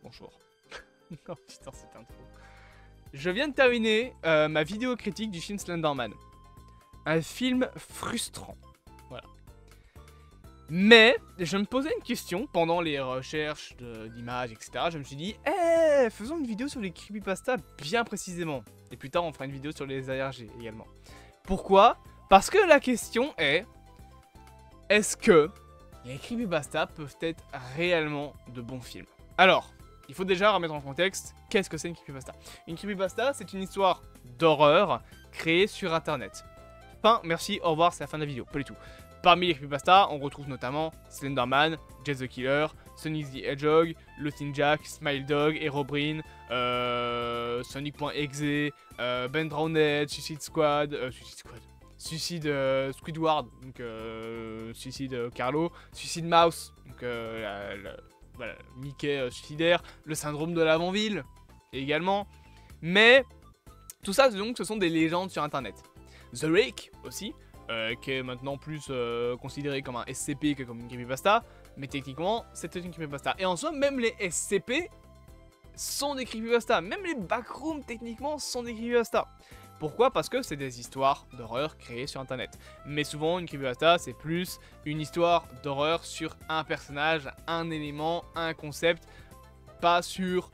Bonjour. Non, putain, c'est intro. Je viens de terminer ma vidéo critique du film Slenderman. Un film frustrant. Voilà. Mais, je me posais une question pendant les recherches d'images, etc. Je me suis dit, faisons une vidéo sur les creepypasta bien précisément. Et plus tard, on fera une vidéo sur les ARG également. Pourquoi? Parce que la question est-ce que les creepypasta peuvent être réellement de bons films? Alors, il faut déjà remettre en contexte, qu'est-ce que c'est une creepypasta? Une creepypasta, c'est une histoire d'horreur créée sur internet. Fin, merci, au revoir, c'est la fin de la vidéo, pas du tout. Parmi les creepypasta, on retrouve notamment Slenderman, Jazz the Killer, Sonic the Hedgehog, Lost Jack, Smile Dog, Herobrine, Sonic.exe, Ben Drowned, Suicide Squidward, donc Suicide Carlo, Suicide Mouse, donc voilà, Mickey suicidaire, le syndrome de l'Avant-Ville également. Mais tout ça, donc, ce sont des légendes sur internet. The Rake aussi, qui est maintenant plus considéré comme un SCP que comme une creepypasta, mais techniquement, c'était une creepypasta. Et en soi, même les SCP sont des creepypasta, même les backrooms techniquement sont des creepypasta. Pourquoi? Parce que c'est des histoires d'horreur créées sur internet. Mais souvent, une creepypasta, c'est plus une histoire d'horreur sur un personnage, un élément, un concept, pas sur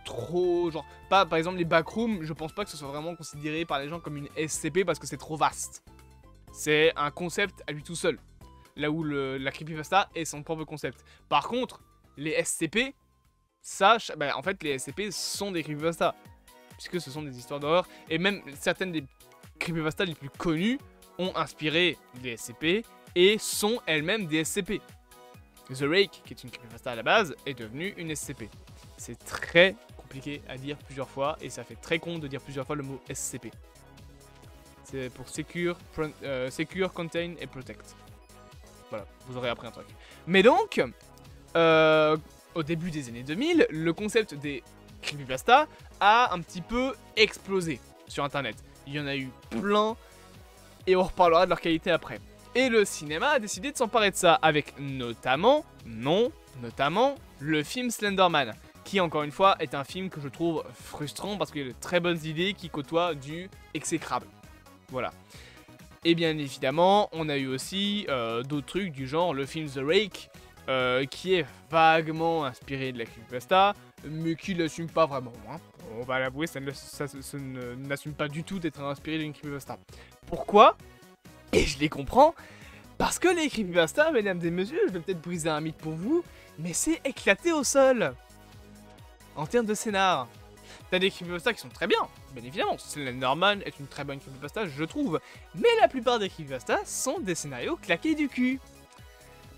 trop, genre, pas par exemple les backrooms, je pense pas que ce soit vraiment considéré par les gens comme une SCP parce que c'est trop vaste. C'est un concept à lui tout seul, là où la creepypasta est son propre concept. Par contre, les SCP, ça, en fait les SCP sont des creepypasta, puisque ce sont des histoires d'horreur, et même certaines des creepypasta les plus connues ont inspiré des SCP et sont elles-mêmes des SCP. The Rake, qui est une creepypasta à la base, est devenue une SCP. C'est très compliqué à dire plusieurs fois, et ça fait très con de dire plusieurs fois le mot SCP. C'est pour Secure, Contain et Protect. Voilà, vous aurez appris un truc. Mais donc, au début des années 2000, le concept des creepypasta a un petit peu explosé sur internet. Il y en a eu plein, et on reparlera de leur qualité après. Et le cinéma a décidé de s'emparer de ça, avec notamment le film Slenderman, qui encore une fois est un film que je trouve frustrant parce qu'il y a de très bonnes idées qui côtoient du exécrable. Voilà. Et bien évidemment, on a eu aussi d'autres trucs du genre le film The Rake, qui est vaguement inspiré de la creepypasta, mais qui l'assume pas vraiment. Hein. On va l'avouer, ça n'assume pas du tout d'être inspiré d'une creepypasta. Pourquoi? Et je les comprends, parce que les creepypasta, mesdames et messieurs, je vais peut-être briser un mythe pour vous, mais c'est éclaté au sol. En termes de scénar. T'as des creepypasta qui sont très bien, bien évidemment. Slenderman est une très bonne creepypasta, je trouve. Mais la plupart des creepypasta sont des scénarios claqués du cul.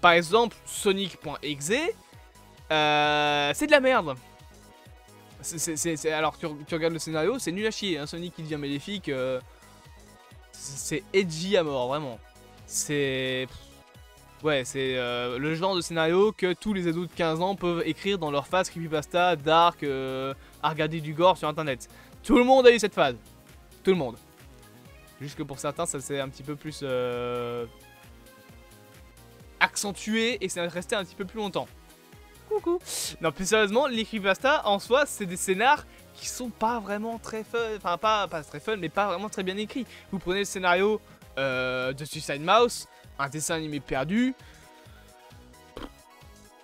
Par exemple, Sonic.exe, c'est de la merde. Alors, tu regardes le scénario, c'est nul à chier. Hein. Sonic qui devient maléfique, c'est edgy à mort, vraiment. C'est... Ouais, c'est le genre de scénario que tous les ados de 15 ans peuvent écrire dans leur phase creepypasta, dark, à regarder du gore sur internet. Tout le monde a eu cette phase. Tout le monde. Juste que pour certains, ça s'est un petit peu plus accentué et ça va rester un petit peu plus longtemps. Coucou. Non, plus sérieusement, les creepypasta en soi, c'est des scénars qui sont pas vraiment très fun. Enfin, pas très fun, mais pas vraiment très bien écrits. Vous prenez le scénario de Suicide Mouse, un dessin animé perdu.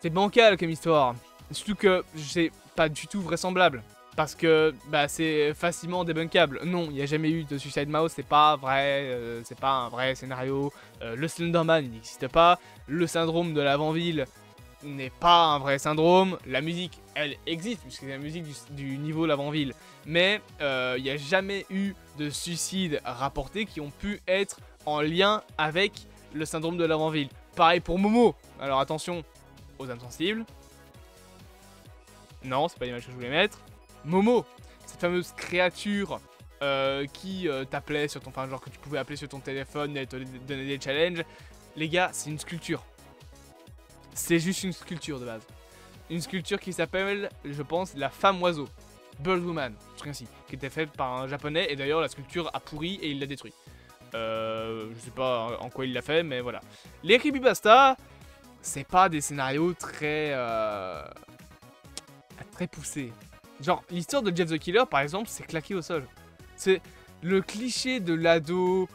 C'est bancal comme histoire. Surtout que c'est pas du tout vraisemblable. Parce que c'est facilement débunkable. Non, il n'y a jamais eu de Suicide Mouse, c'est pas vrai, c'est pas un vrai scénario. Le Slenderman, il n'existe pas. Le syndrome de l'Avant-Ville n'est pas un vrai syndrome. La musique, elle existe, puisque c'est la musique du niveau l'Avant-Ville. Mais il n'y a jamais eu de suicides rapportés qui ont pu être en lien avec le syndrome de l'Avant-Ville. Pareil pour Momo. Alors attention aux âmes sensibles. Non, c'est pas l'image que je voulais mettre. Momo, cette fameuse créature qui t'appelait sur ton... Enfin, genre que tu pouvais appeler sur ton téléphone et te donner des challenges. Les gars, c'est une sculpture. C'est juste une sculpture de base. Une sculpture qui s'appelle, je pense, la femme oiseau. Birdwoman, un truc ainsi. Qui était faite par un japonais et d'ailleurs la sculpture a pourri et il l'a détruit. Je sais pas en quoi il l'a fait, mais voilà. Les creepypasta, c'est pas des scénarios très très poussé. Genre, l'histoire de Jeff the Killer, par exemple, c'est claqué au sol. C'est le cliché de l'ado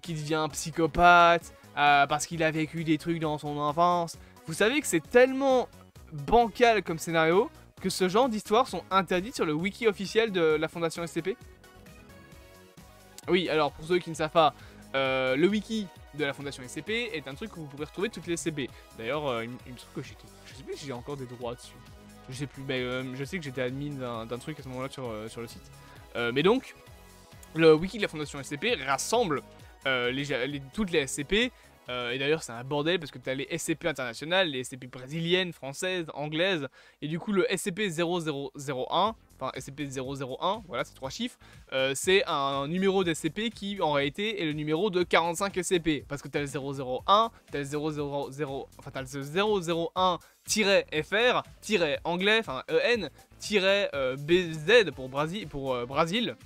qui devient psychopathe parce qu'il a vécu des trucs dans son enfance. Vous savez que c'est tellement bancal comme scénario que ce genre d'histoires sont interdites sur le wiki officiel de la Fondation SCP. Oui, alors pour ceux qui ne savent pas, le wiki de la Fondation SCP est un truc où vous pouvez retrouver toutes les SCP. D'ailleurs, il me semble que je sais plus si j'ai encore des droits dessus. Je sais plus, mais je sais que j'étais admin d'un truc à ce moment-là sur le site. Mais donc, le wiki de la Fondation SCP rassemble toutes les SCP. Et d'ailleurs, c'est un bordel parce que tu as les SCP internationales, les SCP brésiliennes, françaises, anglaises. Et du coup, le SCP-0001, enfin SCP-001, voilà, c'est 3 chiffres. C'est un numéro d'SCP qui, en réalité, est le numéro de 45 SCP. Parce que tu as le 001, tu as le 000, enfin, tu as le 001-FR, anglais, enfin EN, BZ pour Brésil.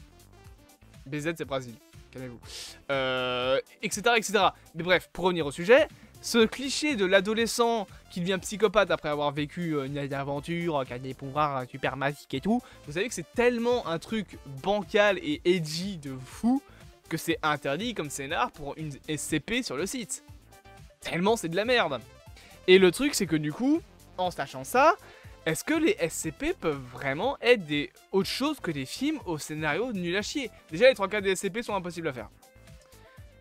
BZ, c'est Brésil. Calmez-vous. Etc., etc. Mais bref, pour revenir au sujet, ce cliché de l'adolescent qui devient psychopathe après avoir vécu une aventure, qui a des pouvoirs super magiques et tout, vous savez que c'est tellement un truc bancal et edgy de fou que c'est interdit comme scénar pour une SCP sur le site. Tellement c'est de la merde. Et le truc, c'est que du coup, en sachant ça, est-ce que les SCP peuvent vraiment être autre chose que des films au scénario nul à chier? Déjà, les 3 quarts des SCP sont impossibles à faire.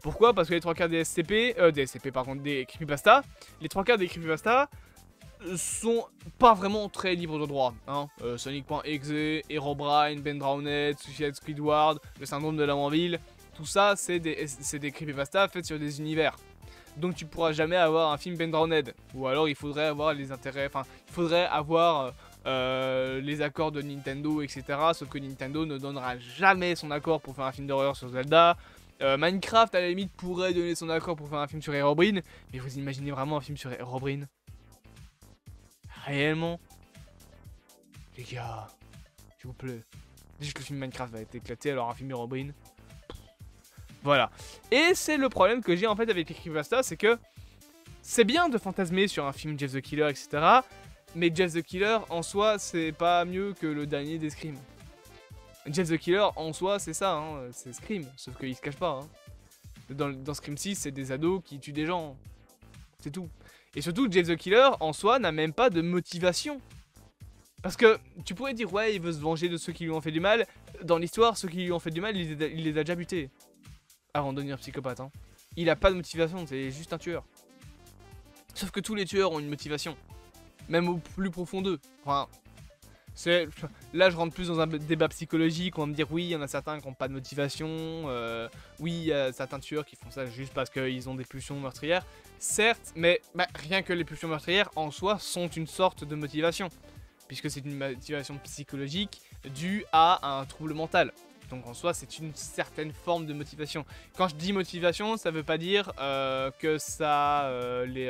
Pourquoi? Parce que les 3 quarts des des creepypasta, les 3 quarts des creepypasta sont pas vraiment très libres de droit. Hein. Sonic.exe, Herobrine, Ben Drowned, Suicide Squidward, le syndrome de l'Amanville, tout ça, c'est des creepypasta faits sur des univers. Donc tu pourras jamais avoir un film Ben Drowned. Ou alors il faudrait avoir les intérêts, enfin il faudrait avoir les accords de Nintendo, etc. Sauf que Nintendo ne donnera jamais son accord pour faire un film d'horreur sur Zelda. Minecraft à la limite pourrait donner son accord pour faire un film sur Herobrine. Mais vous imaginez vraiment un film sur Herobrine? Réellement? Les gars, s'il vous plaît. Juste le film Minecraft va être éclaté, alors un film Herobrine. Voilà. Et c'est le problème que j'ai en fait avec les creepypasta, c'est que c'est bien de fantasmer sur un film Jeff the Killer, etc. Mais Jeff the Killer en soi, c'est pas mieux que le dernier des Scream. Jeff the Killer en soi, c'est ça, hein, c'est Scream, sauf qu'il se cache pas. Hein. Dans Scream 6, c'est des ados qui tuent des gens. C'est tout. Et surtout, Jeff the Killer en soi n'a même pas de motivation. Parce que tu pourrais dire, ouais, il veut se venger de ceux qui lui ont fait du mal. Dans l'histoire, ceux qui lui ont fait du mal, il les a déjà butés. Avant de devenir psychopathe. Hein. Il a pas de motivation, c'est juste un tueur. Sauf que tous les tueurs ont une motivation. Même au plus profond d'eux. Enfin, là je rentre plus dans un débat psychologique, on va me dire oui, il y en a certains qui n'ont pas de motivation, oui, il y a certains tueurs qui font ça juste parce qu'ils ont des pulsions meurtrières. Certes, mais rien que les pulsions meurtrières en soi sont une sorte de motivation. Puisque c'est une motivation psychologique due à un trouble mental. Donc en soi, c'est une certaine forme de motivation. Quand je dis motivation, ça veut pas dire que ça les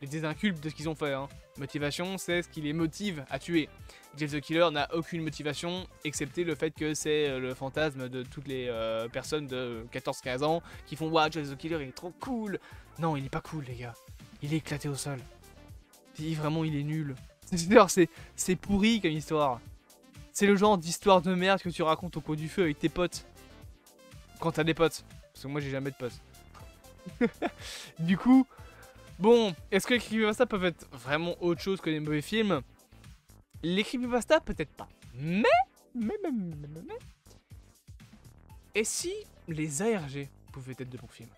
désinculpe de ce qu'ils ont fait. Hein. Motivation, c'est ce qui les motive à tuer. Jeff the Killer n'a aucune motivation, excepté le fait que c'est le fantasme de toutes les personnes de 14-15 ans qui font « Waouh, Jeff the Killer, il est trop cool !» Non, il est pas cool, les gars. Il est éclaté au sol. Vraiment, il est nul. C'est pourri comme histoire. C'est le genre d'histoire de merde que tu racontes au coin du feu avec tes potes. Quand t'as des potes. Parce que moi j'ai jamais de potes. Du coup, bon, est-ce que les creepypasta peuvent être vraiment autre chose que des mauvais films? Les creepypasta peut-être pas. Mais. Et si les ARG pouvaient être de bons films?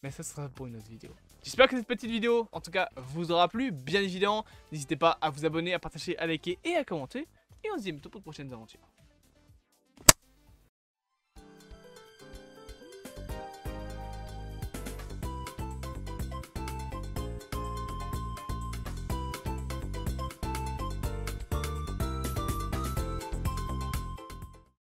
Mais ça sera pour une autre vidéo. J'espère que cette petite vidéo, en tout cas, vous aura plu. Bien évidemment, n'hésitez pas à vous abonner, à partager, à liker et à commenter. Et on se dit à bientôt pour de prochaines aventures.